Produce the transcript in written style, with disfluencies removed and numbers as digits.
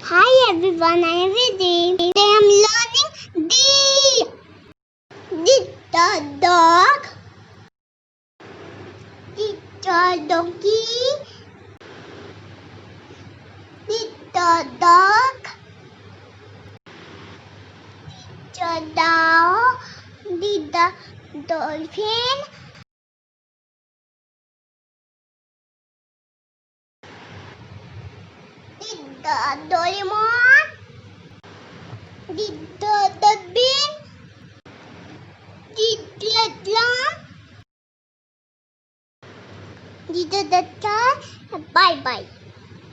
Hi everyone, I am Vidhi. Today I am learning D. Did the dog? Did the donkey? Did the dog? The dog? Did the dolphin? Did the Doraemon? Did the dustbin? Did the lamp? Did the car? Bye bye.